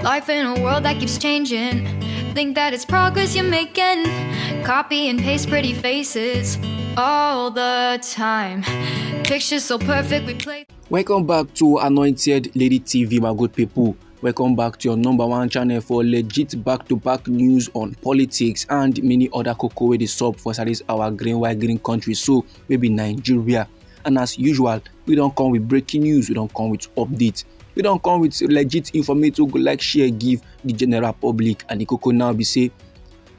Life in a world that keeps changing. Think that it's progress you're making. Copy and paste pretty faces all the time. Pictures so perfect we play. Welcome back to Anointed Lady TV, my good people. Welcome back to your number one channel for legit back-to-back news on politics and many other cocoa wey dey sup for inside our white green country, so maybe Nigeria. And as usual, we don't come with breaking news, we don't come with updates, we don't come with legit information go like share give the general public. And the cocoa now be say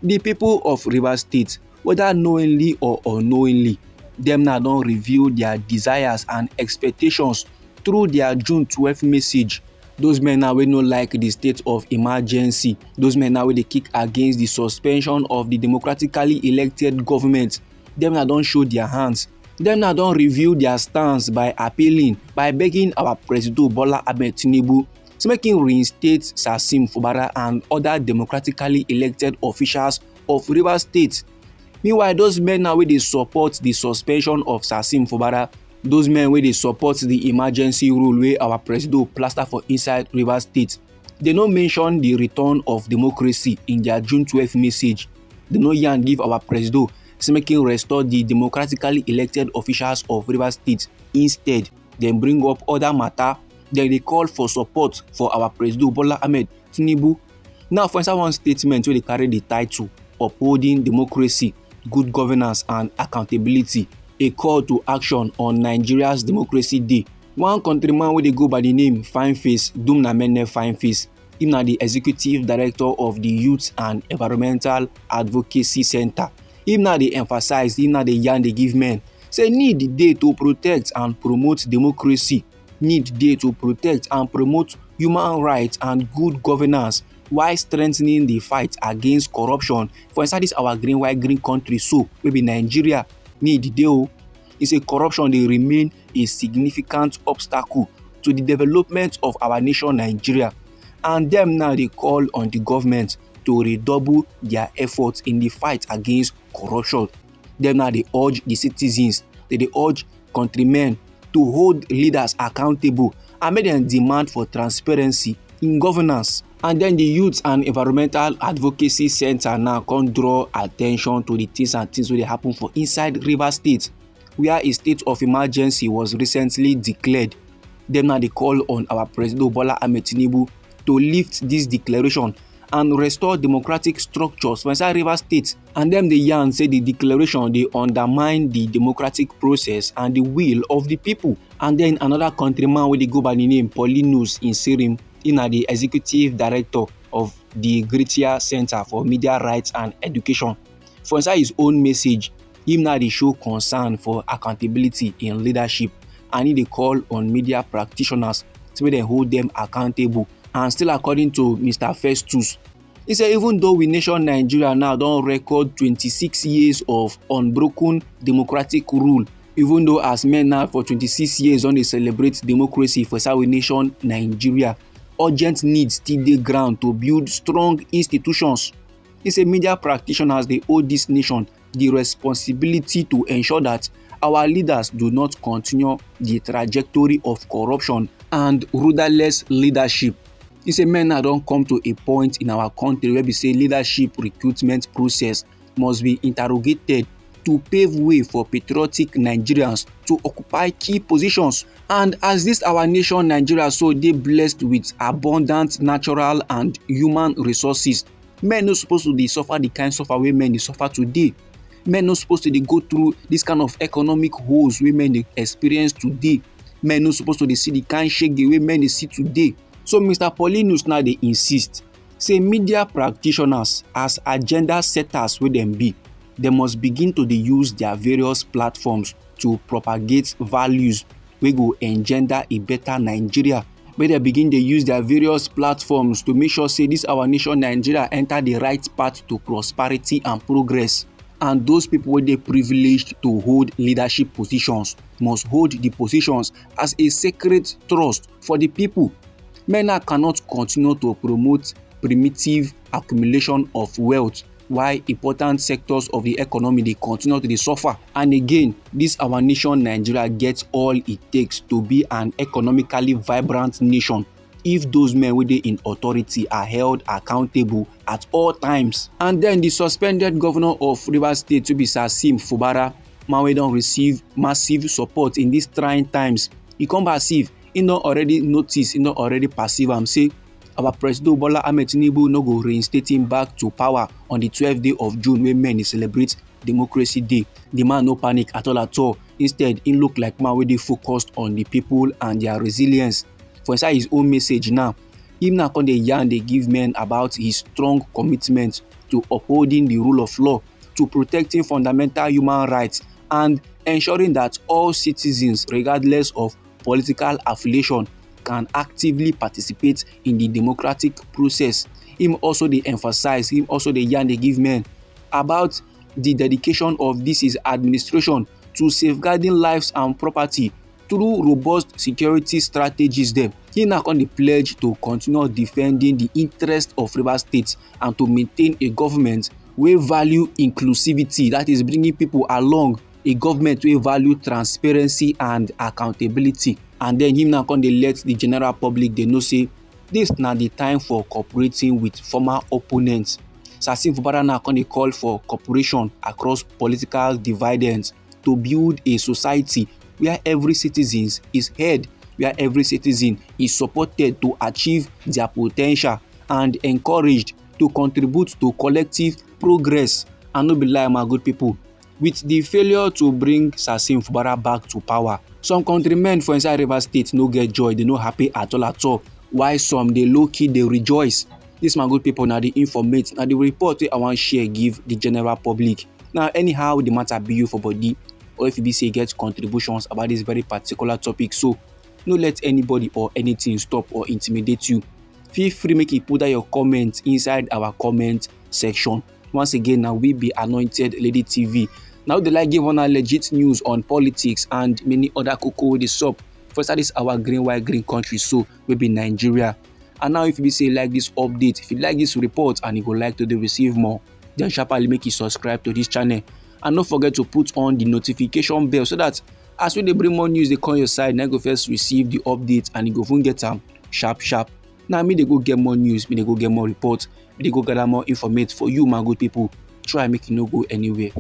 the people of Rivers State, whether knowingly or unknowingly, them now don't reveal their desires and expectations through their June 12th message. Those men now will not like the state of emergency. Those men now will they kick against the suspension of the democratically elected government. Them now don't show their hands. Them now don't reveal their stance by appealing, by begging our President Bola Ahmed Tinubu to make him reinstate Sasim Fubara and other democratically elected officials of Rivers State. Meanwhile, those men now will they support the suspension of Sasim Fubara. Those men wey dey support the emergency rule wey our president plaster for inside Rivers State, they no mention the return of democracy in their June 12th message. They no yarn give our president say make him restore the democratically elected officials of Rivers State. Instead, dem bring up other matter. Then they call for support for our president Bola Ahmed Tinubu. Now, for inside one statement wey dey carry the title "Upholding Democracy, Good Governance and Accountability, a call to action on Nigeria's Democracy Day," one countryman wey dey go by the name Fineface Dumnamene Fineface, him na the executive director of the Youth and Environmental Advocacy Center. Him na dey emphasize, him na dey yarn dey give men say need dey to protect and promote democracy, need dey to protect and promote human rights and good governance while strengthening the fight against corruption for inside this our white green country, so maybe Nigeria. Need dey o. He say corruption dey remain a significant obstacle to the development of our nation Nigeria, and them now dey call on the government to redouble their efforts in the fight against corruption. Them now dey urge the citizens, they urge countrymen to hold leaders accountable and make them demand for transparency in governance. And then the Youth and Environmental Advocacy Center now come draw attention to the things and things wey dey happen for inside Rivers State, where a state of emergency was recently declared. Them now dey call on our President Bola Ahmed Tinubu to lift this declaration and restore democratic structures for inside Rivers State. And them dey yarn say the declaration dey undermine the democratic process and the will of the people. And then another countryman wey dey go by the name Paulinus Insirim, him na the executive director of the Greater Center for Media Rights and Education. For inside his own message, him now dey show concern for accountability in leadership, and he dey call on media practitioners to make them hold them accountable. And still according to Mr. Festus, he said even though we nation Nigeria now don record 26 years of unbroken democratic rule, even though as men now for 26 years don dey celebrate democracy for inside we nation Nigeria, urgent needs still dey ground to build strong institutions. He say media practitioners dey owe this nation the responsibility to ensure that our leaders do not continue the trajectory of corruption and rudderless leadership. He say men now don come to a point in our country where we say leadership recruitment process must be interrogated to pave way for patriotic Nigerians to occupy key positions. And as this our nation Nigeria so dey blessed with abundant natural and human resources, men no supposed to dey suffer the kind suffer wey men dey suffer today. Men no supposed to dey go through this kind of economic holes wey men dey experience today. Men no supposed to dey see the kind shege wey men dey see today. So Mr. Paulinus now dey insist say media practitioners as agenda setters wey dem be, they must begin to dey use their various platforms to propagate values wey go engender a better Nigeria. Make dem begin dey use their various platforms to make sure say this our nation Nigeria enter the right path to prosperity and progress. And those people wey dey privileged to hold leadership positions must hold the positions as a sacred trust for the people. Men cannot continue to promote primitive accumulation of wealth while important sectors of the economy dey continue to dey suffer. And again, this our nation Nigeria gets all it takes to be an economically vibrant nation. if those men wey dey in authority are held accountable at all times. And then the suspended governor of Rivers State, wey be Sasim Fubara, man wey don receive massive support in these trying times, e come perceive, e don already notice, e don already perceive am say our President Bola Ahmed Tinubu no go reinstate him back to power on the 12th day of June wey men dey celebrate Democracy Day. The man no panic at all at all. Instead, he look like man wey dey focused on the people and their resilience. For inside his own message now, him now come dey yarn, dey give men about his strong commitment to upholding the rule of law, to protecting fundamental human rights, and ensuring that all citizens, regardless of political affiliation, can actively participate in the democratic process. Him also dey emphasize, him also dey yarn, dey give men about the dedication of this his administration to safeguarding lives and property through robust security strategies dem. He now come dey pledge to continue defending the interest of Rivers State and to maintain a government wey value inclusivity, that is bringing people along, a government wey value transparency and accountability. And then him now come dey let the general public dey know say this na the time for cooperating with former opponents. Sasim Fubara now come dey call for cooperation across political dividends to build a society where every citizen is heard, where every citizen is supported to achieve their potential and encouraged to contribute to collective progress. And no be lie, my good people, with the failure to bring Sasim Fubara back to power, some countrymen for inside Rivers State no get joy, they no happy at all, while some dey low-key dey rejoice. This, my good people, na the informate, na the report wey I wan share give the general public. Now, anyhow the matter be you for body, or if you be say get contributions about this very particular topic, so no let anybody or anything stop or intimidate you. Feel free make you put down your comment inside our comment section. Once again, now we be Anointed Lady TV. Now they like give una legit news on politics and many other cocoa wey dey sup for inside this our green country, so we be Nigeria. And now if you be say like this update, if you like this report and you go like to dey receive more, then sharply make you subscribe to this channel. And don't forget to put on the notification bell so that as we dey bring more news, they come your side, now go first receive the updates and you go even get them sharp. Now me they go get more news, me they go get more reports, me they go gather more information for you, my good people. Try make you no go anywhere.